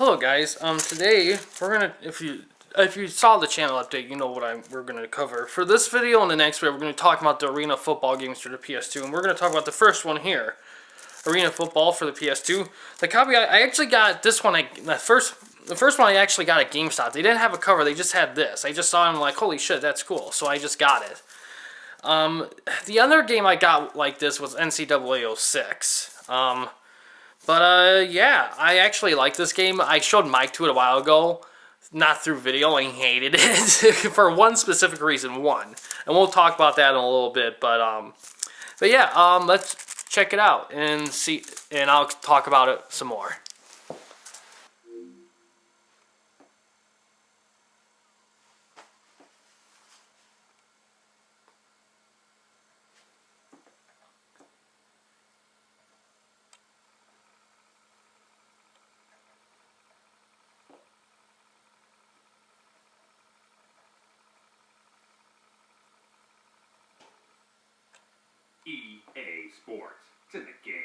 Hello guys. Today we're gonna if you saw the channel update, you know what we're gonna cover. For this video and the next video, we're gonna talk about the arena football games for the PS2, and we're gonna talk about the first one here, arena football for the PS2. The copy I actually got this one. The first one I actually got at GameStop. They didn't have a cover. They just had this. I just saw it and I'm like, holy shit, that's cool. So I just got it. The other game I got like this was NCAA 06. Yeah, I actually like this game. I showed Mike to it a while ago, not through video, and he hated it for one specific reason. And we'll talk about that in a little bit. But yeah, let's check it out and see, and I'll talk about it some more. EA Sports. It's in the game.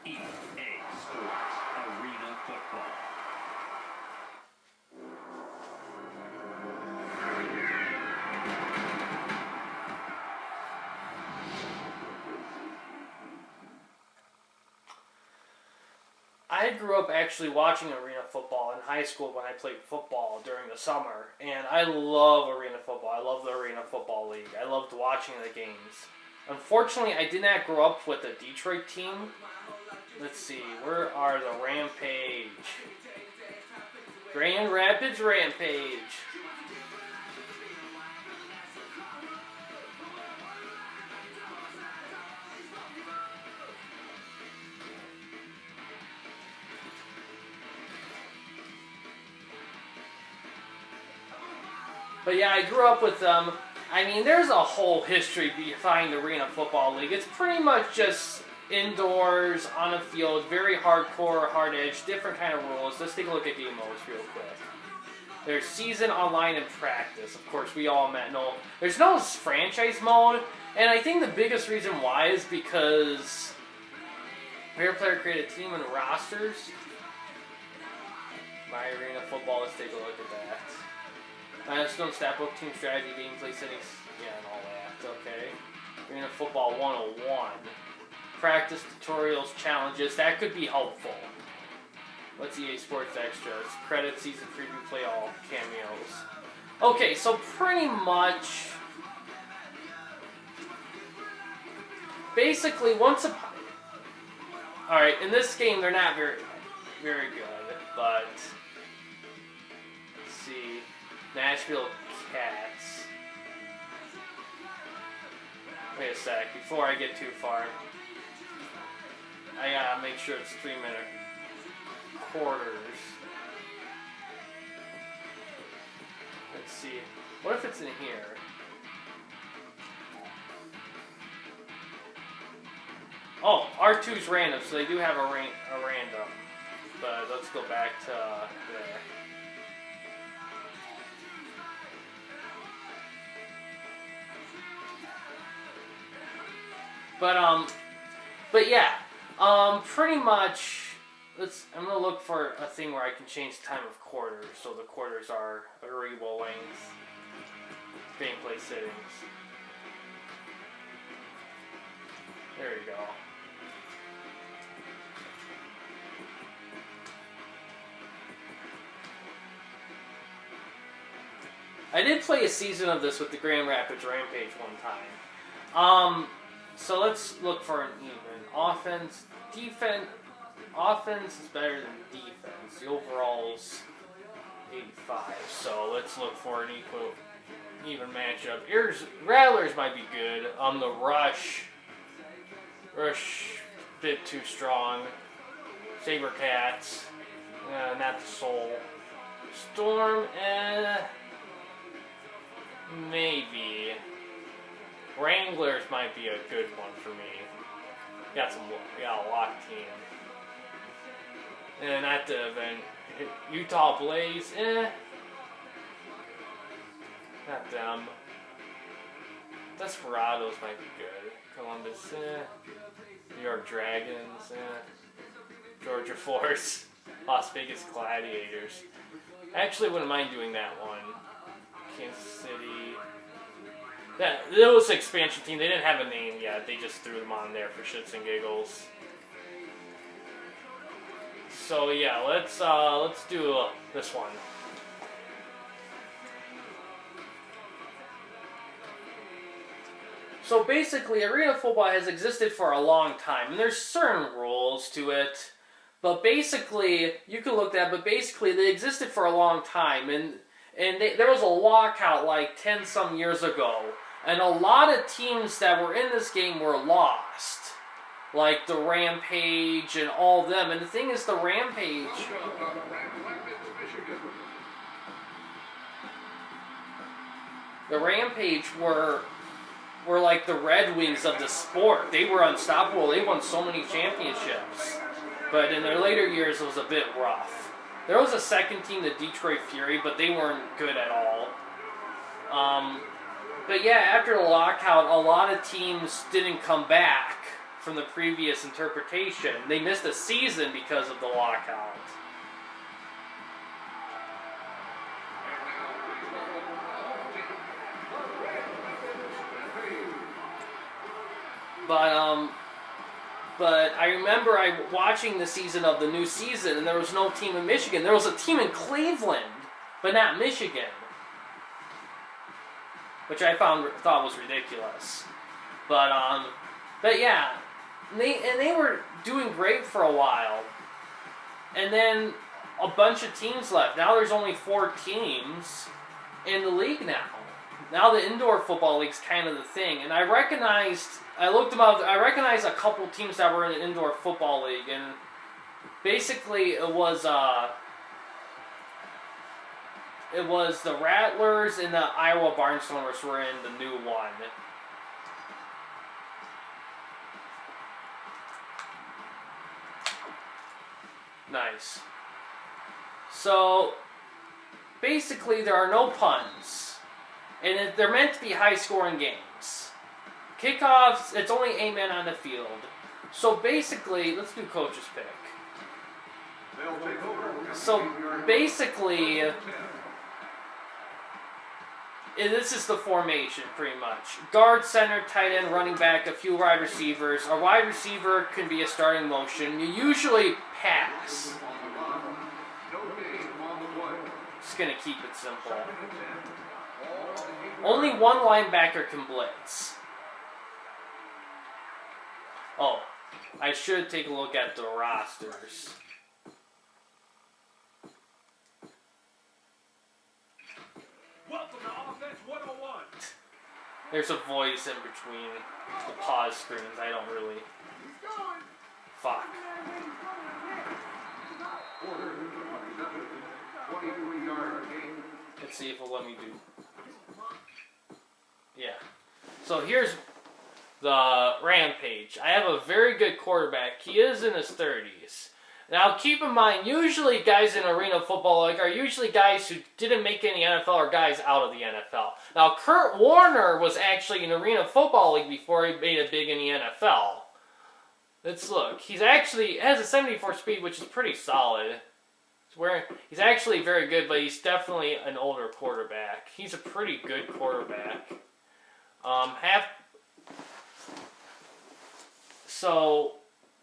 EA Sports. Arena Football. I grew up actually watching arena football in high school when I played football during the summer, and I love arena football. I love the Arena Football League. I loved watching the games. Unfortunately, I did not grow up with the Detroit team. Let's see, where are the Rampage? Grand Rapids Rampage. But yeah, I grew up with them. I mean, there's a whole history behind the Arena Football League. It's pretty much just indoors, on a field, very hardcore, hard edge, different kind of rules. Let's take a look at game modes real quick. There's season, online, and practice. Of course, we all know. There's no franchise mode, and I think the biggest reason why is because every player create a team and rosters. My Arena Football, let's take a look at that. Milestone, stat book, team strategy, gameplay settings, yeah, and all that. Okay. Arena Football 101. Practice, tutorials, challenges. That could be helpful. What's EA Sports Extras? Credit, season preview, play all, cameos. Okay, so pretty much, basically, once upon... Alright, in this game, they're not very good, but... Let's see... Nashville Cats. Wait a sec, before I get too far, I gotta make sure it's 3-minute quarters. Let's see, what if it's in here? Oh, R2's random, so they do have a random. But let's go back to there. But yeah, pretty much, I'm gonna look for a thing where I can change the time of quarters, so the quarters are agreeable length, gameplay settings. There you go. I did play a season of this with the Grand Rapids Rampage one time. So let's look for an even. Offense, defense. Offense is better than defense. The overall's 85. So let's look for an even matchup. Rattlers might be good. The Rush, a bit too strong. Sabercats, not the Soul. Storm, maybe. Wranglers might be a good one for me. Got a lock team. And at the event, Utah Blaze, Not them. Desperados might be good. Columbus, New York Dragons, Georgia Force, Las Vegas Gladiators. I actually wouldn't mind doing that one. Kansas City. That was an expansion team. They didn't have a name yet. They just threw them on there for shits and giggles. So yeah, let's do this one. So basically, arena football has existed for a long time, and there's certain rules to it. But basically, you can look at that. But basically, they existed for a long time, and there was a lockout like 10 some years ago, and a lot of teams that were in this game were lost. Like the Rampage and all of them. And the thing is, the Rampage... The Rampage were like the Red Wings of the sport. They were unstoppable. They won so many championships. But in their later years, it was a bit rough. There was a second team, the Detroit Fury, but they weren't good at all. But yeah, after the lockout, a lot of teams didn't come back from the previous interpretation. They missed a season because of the lockout. But I remember watching the season of the new season, and there was no team in Michigan. There was a team in Cleveland, but not Michigan, which I thought was ridiculous. But yeah, they were doing great for a while, and then a bunch of teams left. Now there's only 4 teams in the league now. Now the indoor football league's kind of the thing, and I looked them up. I recognized a couple teams that were in the indoor football league, and basically it was the Rattlers and the Iowa Barnstormers were in the new one. Nice. So basically, there are no punts. And they're meant to be high-scoring games. Kickoffs, it's only 8 men on the field. So basically, let's do coach's pick. So basically, this is the formation, pretty much. Guard, center, tight end, running back, a few wide receivers. A wide receiver can be a starting motion. You usually pass. Just going to keep it simple. Only one linebacker can blitz. Oh, I should take a look at the rosters. Welcome to Offense 101. There's a voice in between the pause screens. I don't really... Fuck. Let's see if it'll let me do... Yeah. So here's the Rampage. I have a very good quarterback. He is in his 30s. Now keep in mind, usually guys in arena football are usually guys who didn't make any NFL or guys out of the NFL. Now Kurt Warner was actually in arena football league before he made it big in the NFL. Let's look. He's actually has a 74 speed, which is pretty solid. He's actually very good, but he's definitely an older quarterback. He's a pretty good quarterback. So,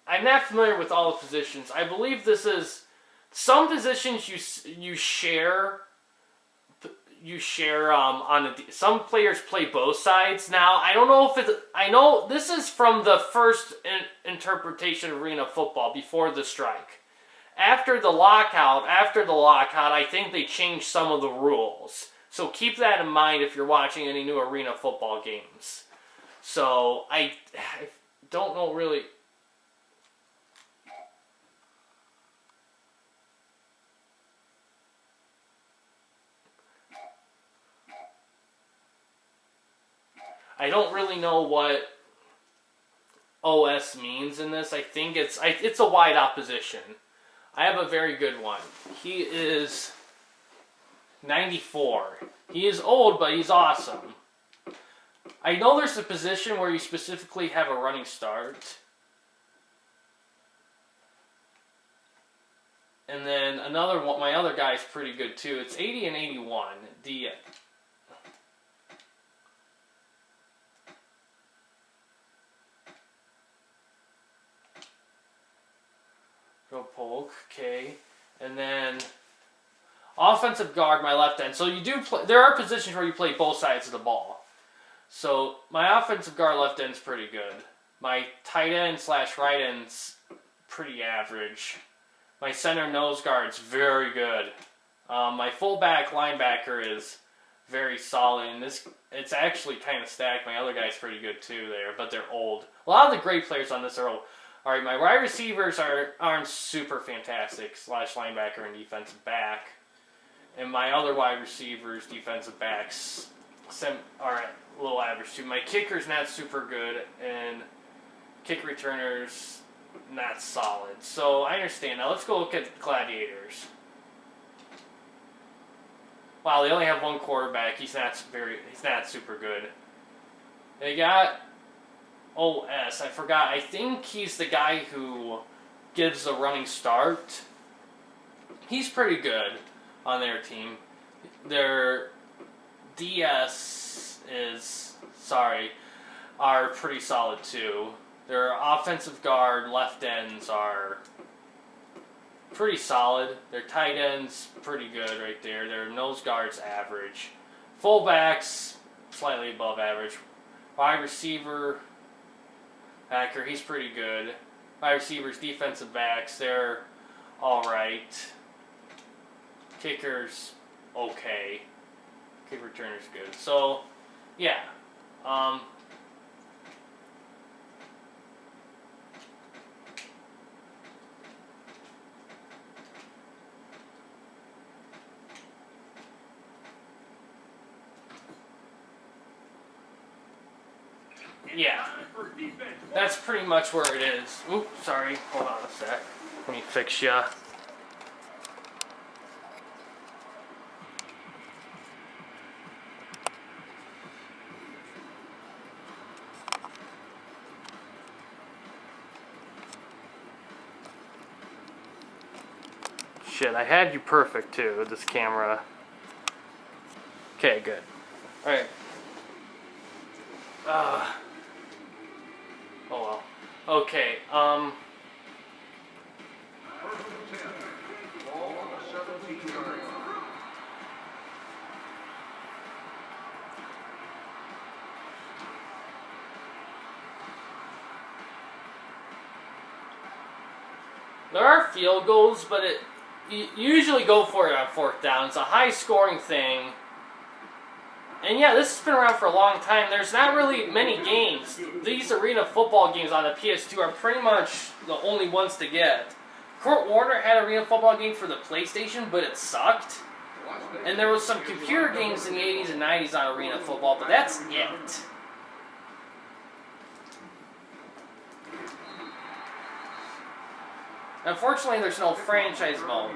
I'm not familiar with all the positions. I believe this is some positions you share. Some players play both sides. Now, I don't know if it's. I know this is from the first interpretation of arena football before the strike. After the lockout, I think they changed some of the rules. So keep that in mind if you're watching any new arena football games. So, I don't know really... I don't really know what OS means in this. I think it's a wide opposition. I have a very good one. He is 94. He is old, but he's awesome. I know there's a position where you specifically have a running start. And then another one, my other guy is pretty good too. It's 80 and 81. Go poke, okay. And then offensive guard, my left end. So you do play, there are positions where you play both sides of the ball. So my offensive guard left end's pretty good. My tight end / right end's pretty average. My center nose guard's very good. My fullback linebacker is very solid. And it's actually kind of stacked. My other guy's pretty good too there, but they're old. A lot of the great players on this are old. All right, my wide receivers aren't super fantastic / linebacker and defensive back. And my other wide receivers, defensive backs, are a little average too. My kicker's not super good, and kick returners not solid. So I understand. Now let's go look at Gladiators. Wow, they only have one quarterback. He's not super good. They got OS. I forgot. I think he's the guy who gives the running start. He's pretty good on their team. Their DS are pretty solid too. Their offensive guard left ends are pretty solid. Their tight ends pretty good right there. Their nose guards average. Fullbacks slightly above average. Wide receiver backer, he's pretty good. Wide receivers, defensive backs, they're alright. Kickers, okay. Kick returner's good. So, yeah. Yeah. That's pretty much where it is. Oops, sorry. Hold on a sec. Let me fix ya. Shit, I had you perfect too, this camera. Okay, good. Alright. Oh well. Okay, there are field goals, but you usually go for it on 4th down. It's a high-scoring thing. And yeah, this has been around for a long time. There's not really many games. These arena football games on the PS2 are pretty much the only ones to get. Kurt Warner had an arena football game for the PlayStation, but it sucked. And there was some computer games in the 80s and 90s on arena football, but that's it. Unfortunately, there's no franchise mode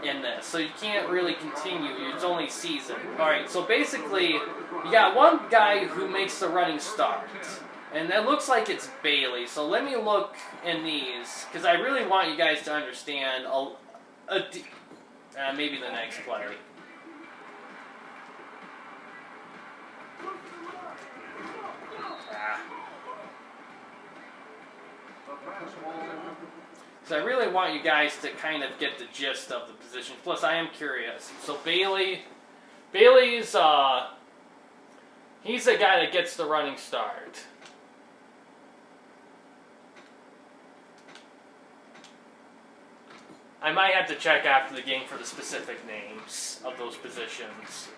in this, so you can't really continue. It's only season. Alright, so basically, you got one guy who makes the running start. And that looks like it's Bailey. So let me look in these, because I really want you guys to understand maybe the next player. So I really want you guys to kind of get the gist of the position. Plus, I am curious. So Bailey's, he's the guy that gets the running start. I might have to check after the game for the specific names of those positions.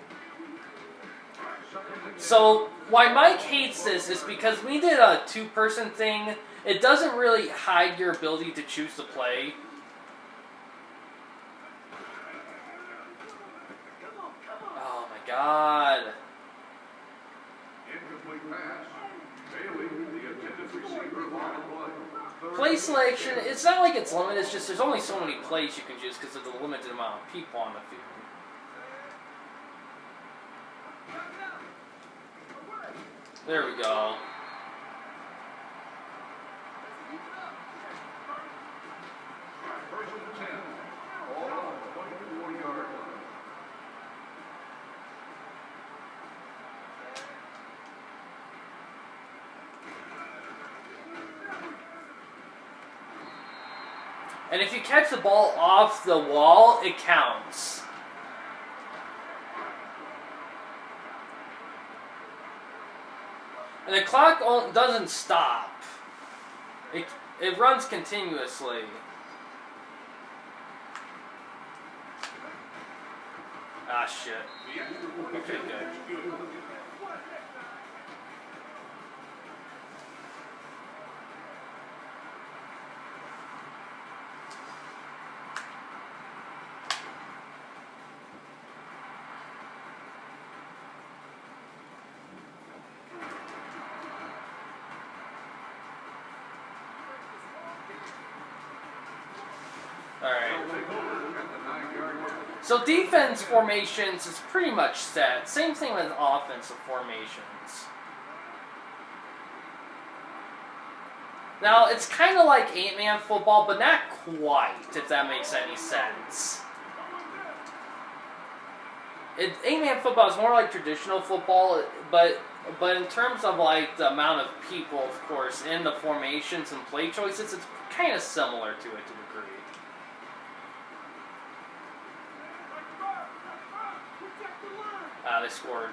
So, why Mike hates this is because we did a 2-person thing. It doesn't really hide your ability to choose to play. Oh my god. Play selection, it's not like it's limited, it's just there's only so many plays you can choose because of the limited amount of people on the field. There we go. First and 10. All on the 24-yard line. And if you catch the ball off the wall, it counts. And the clock doesn't stop. It runs continuously. Ah, shit. Okay, good. So defense formations is pretty much set. Same thing with offensive formations. Now, it's kind of like 8-man football, but not quite, if that makes any sense. 8-man football is more like traditional football, but in terms of like the amount of people, of course, in the formations and play choices, it's kind of similar to it to a degree. They scored.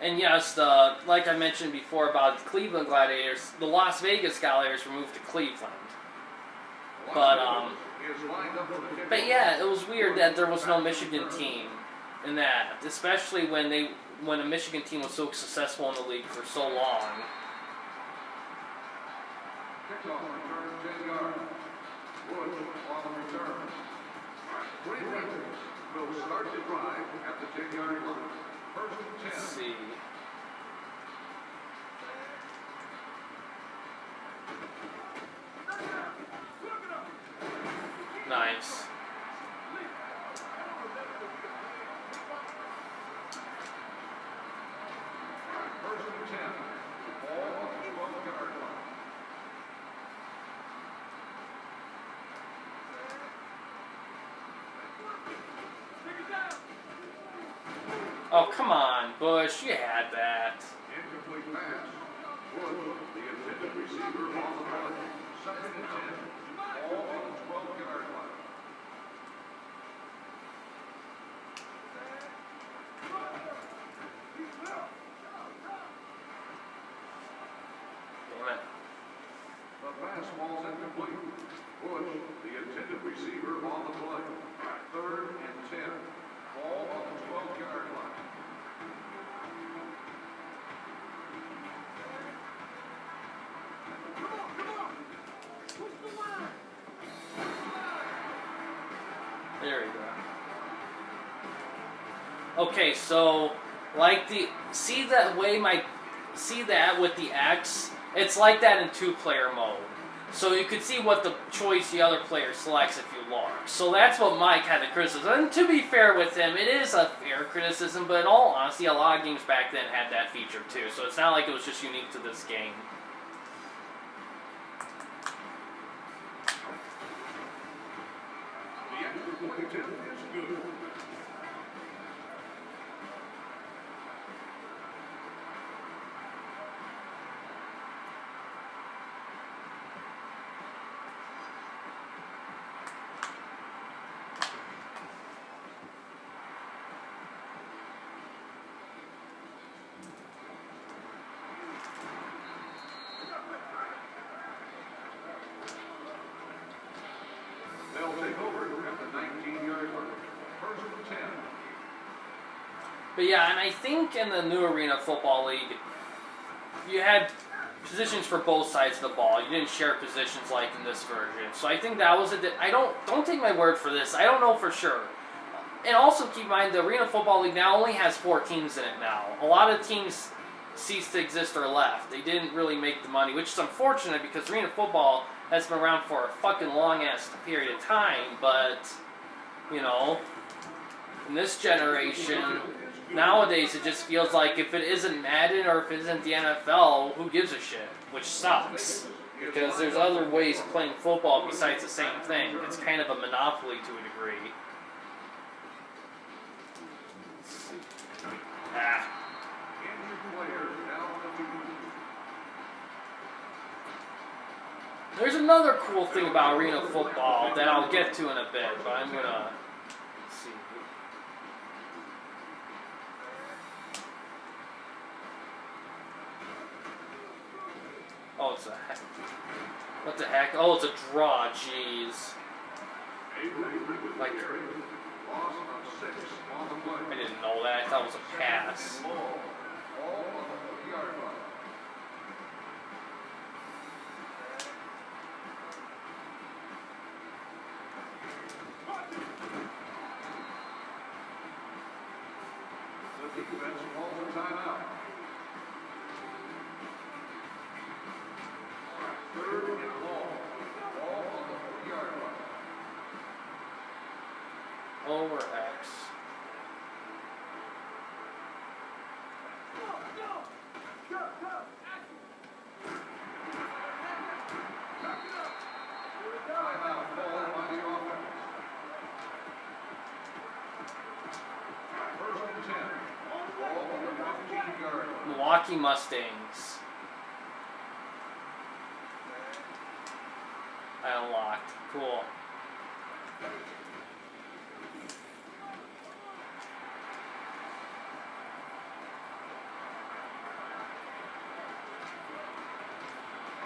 And yes, like I mentioned before about the Cleveland Gladiators, the Las Vegas Gladiators were moved to Cleveland. But yeah, it was weird that there was no Michigan team in that, especially when a Michigan team was so successful in the league for so long. Kickoff return 10 yards. Wood on the return. Three Ravens will start the drive at the 10-yard line. First and 10. Let's see. Nice. First and 10. Ball on the 12-yard line. Oh, come on, Bush. You had that. Incomplete pass. Wood, the intended receiver on the run. Second and 10. Ball on the 12-yard line. Damn it. The pass ball's incomplete. Wood, the intended receiver on the play. Third and 10. Ball on the 12-yard line. There we go. Okay, so like see that with the X, it's like that in 2-player mode. So you can see what the choice the other player selects if you large. So that's what my kind of criticism. And to be fair with him, it is a fair criticism, but in all honesty, a lot of games back then had that feature too. So it's not like it was just unique to this game. The extra point is good. They'll take over at the 19-yard line. First and 10. But yeah, and I think in the new Arena Football League, you had positions for both sides of the ball. You didn't share positions like in this version. So I think that was don't take my word for this. I don't know for sure. And also keep in mind, the Arena Football League now only has 4 teams in it now. A lot of teams ceased to exist or left. They didn't really make the money, which is unfortunate because Arena Football has been around for a fucking long-ass period of time, but, you know, in this generation, nowadays it just feels like if it isn't Madden or if it isn't the NFL, who gives a shit? Which sucks. Because there's other ways of playing football besides the same thing. It's kind of a monopoly to a degree. Ah. There's another cool thing about arena football that I'll get to in a bit, but I'm gonna see. Oh, it's a heck. What the heck? Oh, it's a draw. Jeez. Like, I didn't know that. I thought it was a pass. Over X. Milwaukee Mustangs. I unlocked. Cool.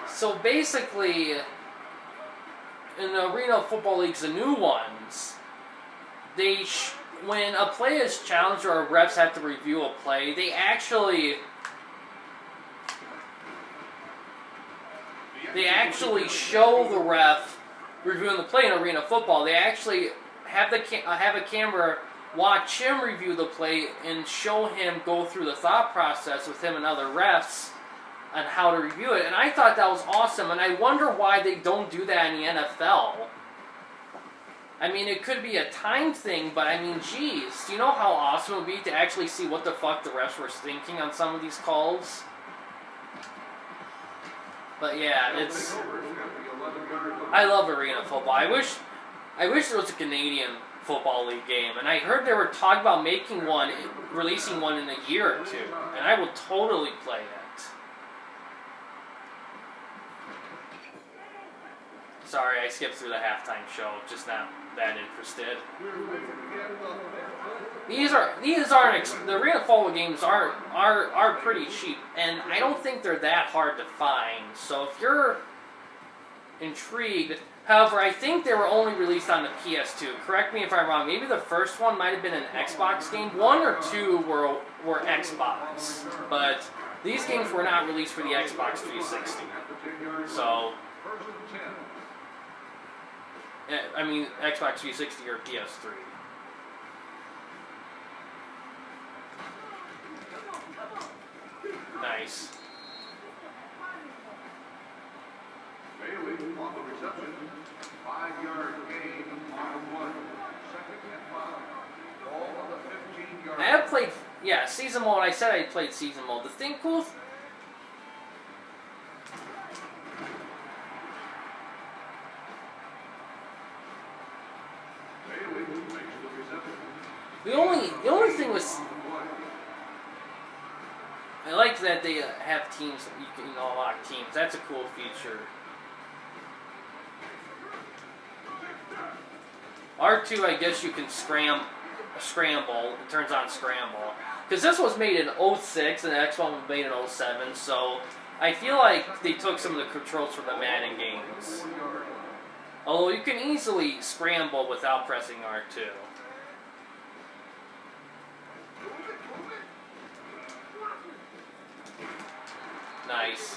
So basically, in the Arena Football Leagues, the new ones, they when a play is challenged or refs have to review a play, they actually show the ref reviewing the play in Arena Football. They actually have a camera watch him review the play and show him go through the thought process with him and other refs on how to review it, and I thought that was awesome, and I wonder why they don't do that in the NFL. I mean, it could be a time thing, but I mean, geez, do you know how awesome it would be to actually see what the fuck the refs were thinking on some of these calls? But yeah, I love Arena Football. I wish there was a Canadian Football League game, and I heard they were talking about releasing one in a year or two, and I will totally play it. Sorry, I skipped through the halftime show. Just not that interested. The Arena Football games are pretty cheap, and I don't think they're that hard to find. So if you're intrigued, however, I think they were only released on the PS2. Correct me if I'm wrong. Maybe the first one might have been an Xbox game. 1 or 2 were Xbox, but these games were not released for the Xbox 360. So. I mean, Xbox 360 or PS3. Nice. Bailey on the reception. 5-yard gain on 1. Second and 5. Ball on the 15-yard. I have played, season mode. I said I played season mode. The thing cool. The only thing was, I like that they have teams. You can unlock teams. That's a cool feature. R2, I guess you can scramble. It turns on scramble. Because this was made in 06 and the X1 was made in 07, so I feel like they took some of the controls from the Madden games. Although you can easily scramble without pressing R2. Nice.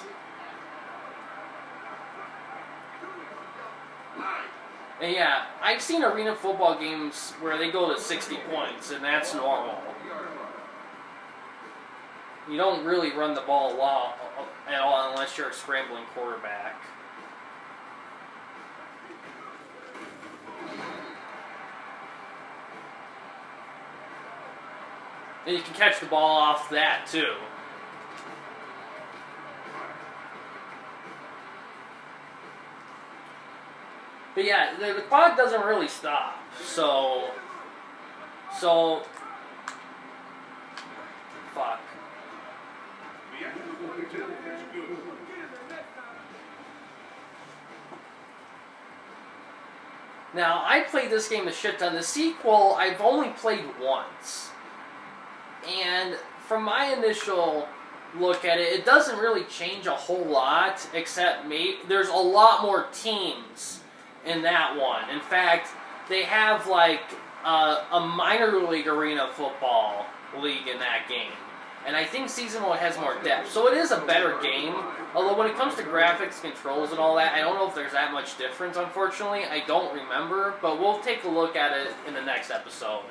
And yeah, I've seen arena football games where they go to 60 points, and that's normal. You don't really run the ball at all unless you're a scrambling quarterback. And you can catch the ball off that, too. But yeah, the clock doesn't really stop. So... Fuck. The extra point is good. Now, I played this game a shit ton. The sequel, I've only played once. And from my initial look at it, it doesn't really change a whole lot, except there's a lot more teams in that one. In fact, they have like a minor league arena football league in that game. And I think Season 1 has more depth. So it is a better game. Although when it comes to graphics, controls, and all that, I don't know if there's that much difference, unfortunately. I don't remember. But we'll take a look at it in the next episode.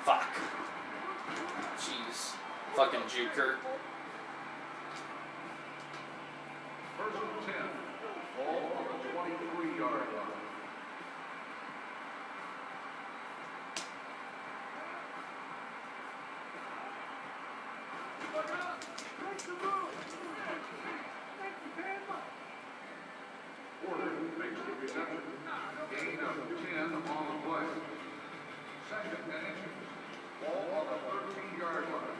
Fuck. Jeez. Fucking juker. First and 10. Ball on the 23-yard line. Porter makes the reception. Gain of 10 on the play. Second and inches. Ball on the 13-yard line.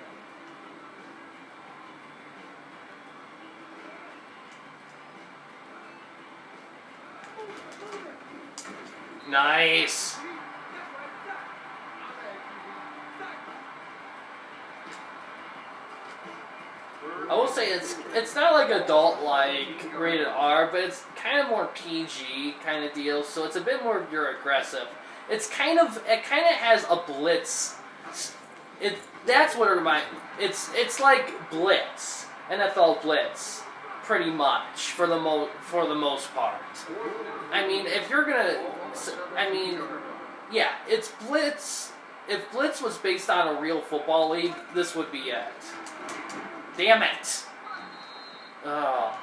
Nice. I will say it's not like adult like rated R, but it's kind of more PG kind of deal. So it's a bit more aggressive. It kind of has a blitz. That's what it reminds. It's like Blitz, NFL Blitz, pretty much for the most part. I mean, if you're gonna, yeah, it's Blitz. If Blitz was based on a real football league, this would be it. Damn it! Oh.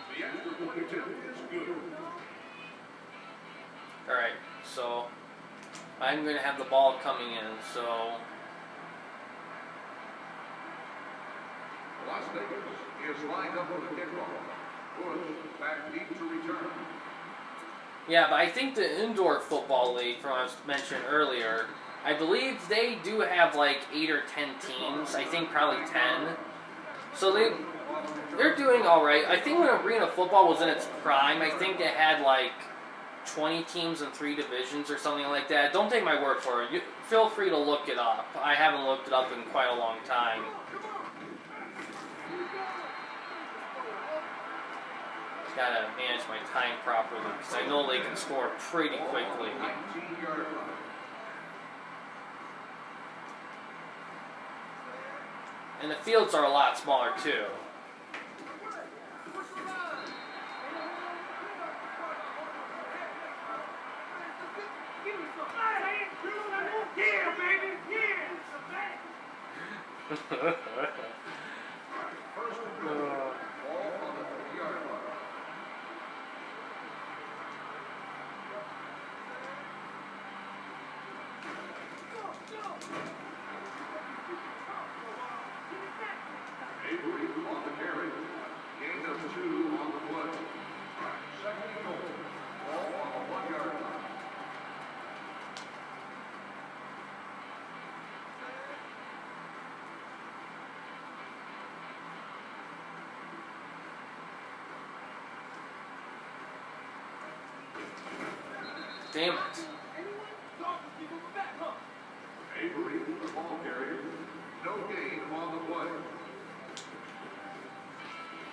The extra point is good. Alright, so I'm going to have the ball coming in, so... Las Vegas is lined up for the kickoff. Bush back deep to return. Yeah, but I think the indoor football league, from what I mentioned earlier, I believe they do have like 8 or 10 teams. I think probably 10. So they're doing all right. I think when arena football was in its prime, I think it had like 20 teams in 3 divisions or something like that. Don't take my word for it. Feel free to look it up. I haven't looked it up in quite a long time. Gotta manage my time properly because I know they can score pretty quickly. 19-yard line. And the fields are a lot smaller too. Yeah, baby, First and 10. Ball on the 3-yard line. Avery on the carry. Gain of 2 on the play. Second and goal. Ball on the 1-yard line. Damn it. Avery, the ball carrier. No gain on the play.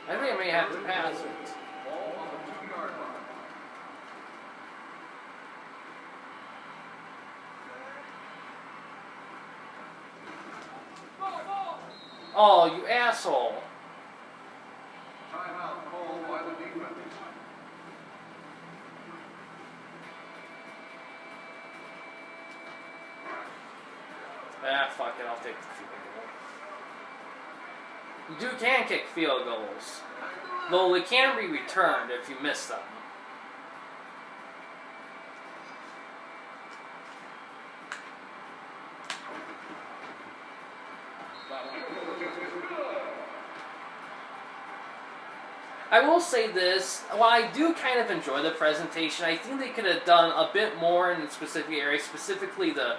I think I may have to pass it. Ball on the 2-yard line. Oh, you asshole. Timeout called by the defense. Ah, fuck it, I'll take the field goal. You can kick field goals, though they can be returned if you miss them. I will say this, while I do kind of enjoy the presentation, I think they could have done a bit more in specific areas, specifically the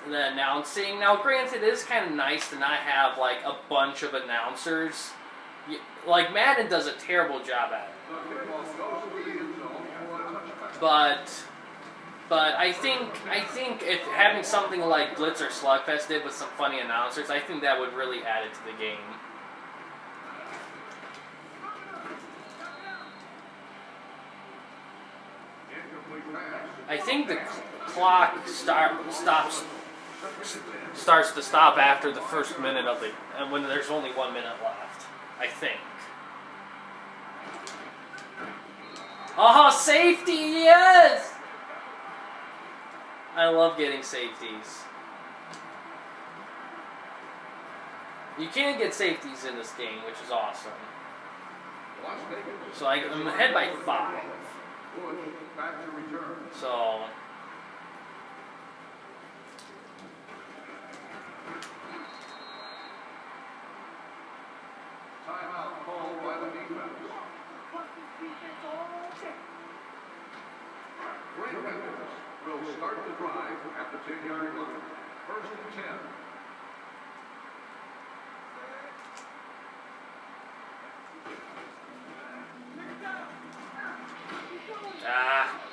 announcing. Now, granted, it is kind of nice to not have like a bunch of announcers. Like Madden does a terrible job at it. But I think if having something like Blitz or Slugfest did with some funny announcers, I think that would really add it to the game. I think the clock starts to stop after the first minute of the, when there's only 1 minute left. I think. Oh, safety, yes! I love getting safeties. You can get safeties in this game, which is awesome. So I'm ahead by 5. So timeout called by the defense. Great Rapids will start the drive at the 10-yard line. First and 10.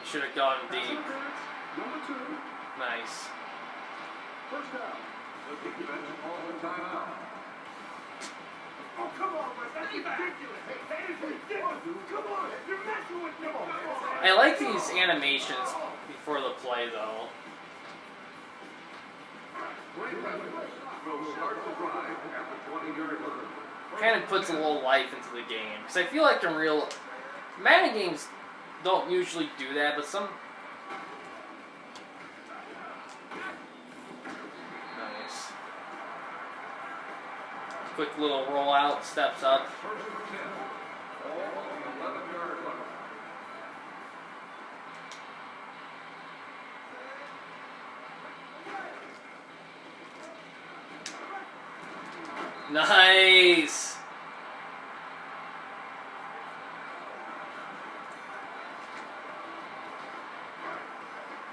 Should have gone deep. Number 2. Nice. First down. The defense calls a timeout. Oh, come on, man. That's ridiculous. That is ridiculous. Come on. You're messing with me. I like these animations before the play, though. Great Rapids will start the drive at the 20-yard line. Kind of puts a little life into the game. Because I feel like in real Madden games don't usually do that, but some. Nice. Quick little rollout, steps up. First and 10. All on the 11-yard line. Nice.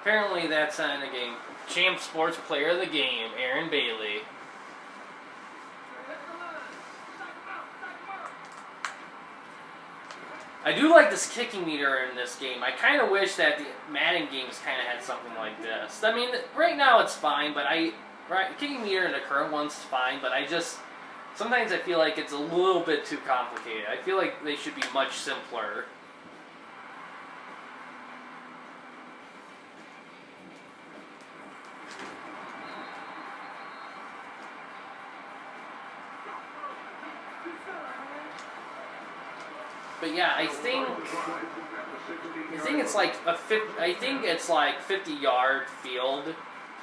Apparently that's not in the game. Champ Sports Player of the Game, Aaron Bailey. I do like this kicking meter in this game. I kind of wish that the Madden games kind of had something like this. I mean, right now it's fine, but kicking meter in the current one's fine, but sometimes I feel like it's a little bit too complicated. I feel like they should be much simpler. But yeah, I think it's like I think it's like 50-yard field.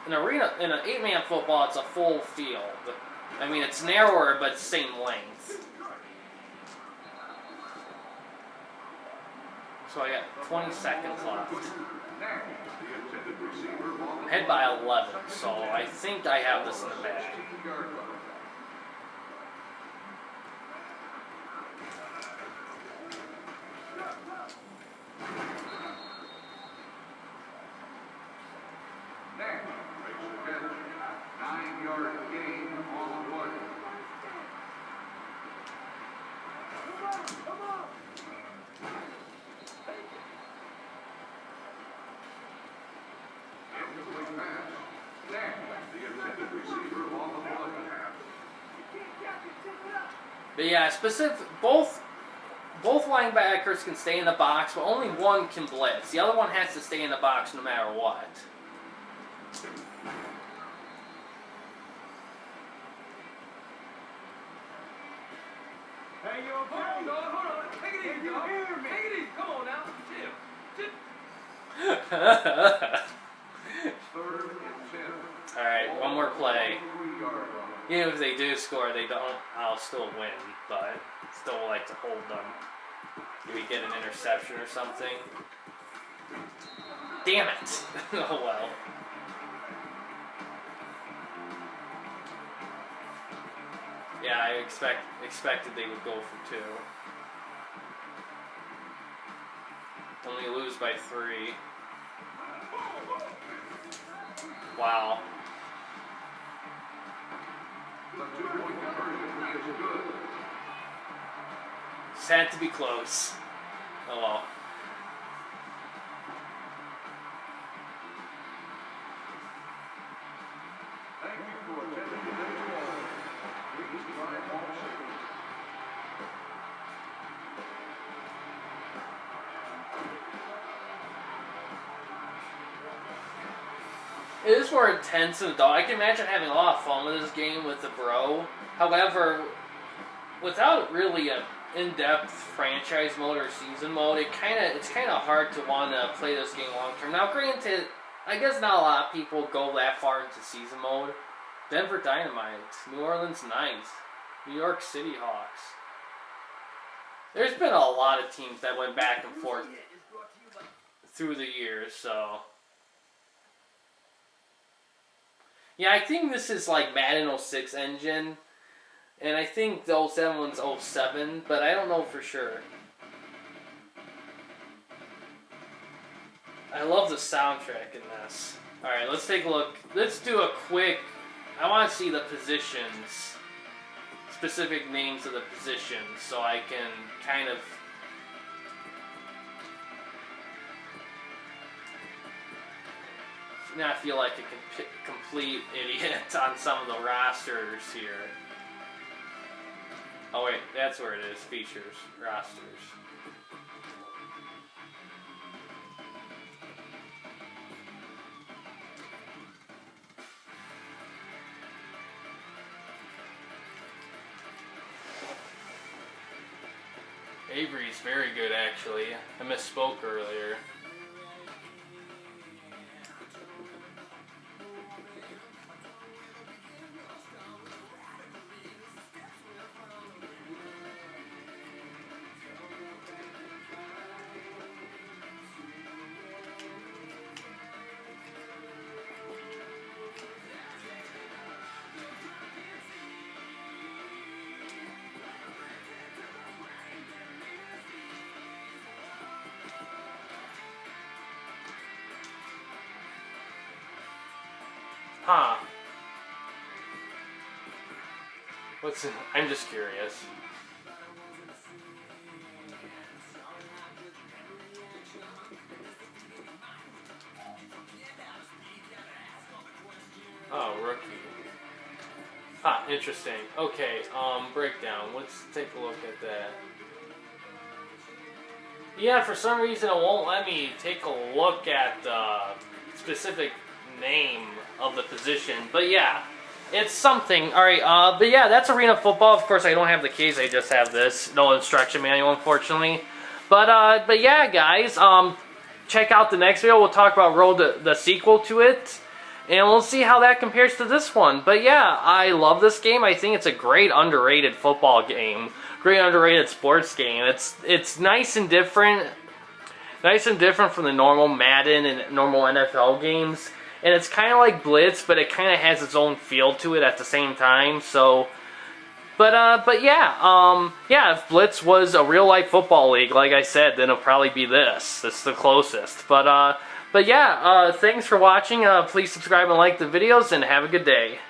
In an 8-man football, it's a full field. I mean, it's narrower, but same length. So I got 20 seconds left. I'm ahead by 11, so I think I have this in the bag. But yeah, both linebackers can stay in the box, but only one can blitz. The other one has to stay in the box no matter what. Hey, you okay? Hold on. Take it easy, dog. Take it easy. Come on now. Chill. Third and 10. Alright, one more play. 3-yard line. Even if they do score, I'll still win, but still like to hold them. Maybe get an interception or something. Damn it! Oh well. Yeah, I expected they would go for 2. Only lose by 3. Wow. The 2-point conversion is good. Just had to be close. Oh well. Thank you for attending today's call. Please drive home safely. It is more intense than adult. I can imagine having a lot of fun with this game with the bro. However, without really a in-depth franchise mode or season mode, it's kind of hard to want to play this game long term. Now, granted, I guess not a lot of people go that far into season mode. Denver Dynamite, New Orleans Knights, New York City Hawks. There's been a lot of teams that went back and forth through the years, so. Yeah, I think this is like Madden 06 engine, and I think the 07 one's 07, but I don't know for sure. I love the soundtrack in this. Alright, let's take a look. Let's do a quick, I want to see the positions, specific names of the positions, so I can kind of now I feel like a complete idiot on some of the rosters here. Oh wait, that's where it is. Features, rosters. Avery's very good, actually. I misspoke earlier. Huh. What's in, I'm just curious. Oh, rookie. Ah, interesting. Okay, breakdown. Let's take a look at that. Yeah, for some reason it won't let me take a look at the specific name of the position, but yeah, it's something. Alright, but yeah, that's Arena Football. Of course, I don't have the keys, I just have this. No instruction manual, unfortunately. But yeah, guys, check out the next video. We'll talk about Road to the sequel to it, and we'll see how that compares to this one. But yeah, I love this game. I think it's a great underrated football game. Great underrated sports game. It's nice and different. Nice and different from the normal Madden and normal NFL games. And it's kind of like Blitz, but it kind of has its own feel to it at the same time. So, but yeah, if Blitz was a real life football league, like I said, then it'll probably be this. This is the closest. But yeah, thanks for watching. Please subscribe and like the videos, and have a good day.